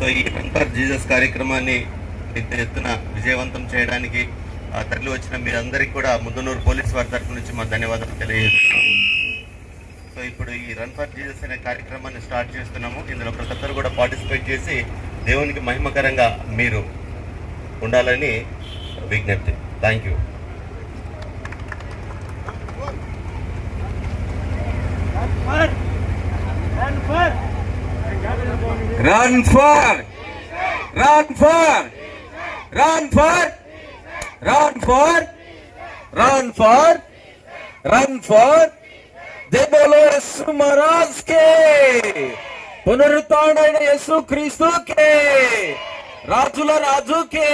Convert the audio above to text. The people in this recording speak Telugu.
సో ఈ రన్ ఫర్ జీసస్ కార్యక్రమాన్ని పెద్ద ఎత్తున విజయవంతం చేయడానికి తరలి వచ్చిన మీరందరికీ కూడా ముద్దనూరు పోలీస్ వారి తరఫు నుంచి మా ధన్యవాదాలు తెలియజేస్తున్నాము. సో ఇప్పుడు ఈ రన్ ఫర్ జీసస్ అనే కార్యక్రమాన్ని స్టార్ట్ చేస్తున్నాము. ఇందులో ప్రతి ఒక్కరు కూడా పార్టిసిపేట్ చేసి దేవునికి మహిమకరంగా మీరు ఉండాలని విజ్ఞప్తి. Thank you. Run for, run for, run for, run for, run for, run for. जय बोलो यीशु महाराज के, पुनरुत्थान यीशु क्रिस्तु के, राजुला राजू के.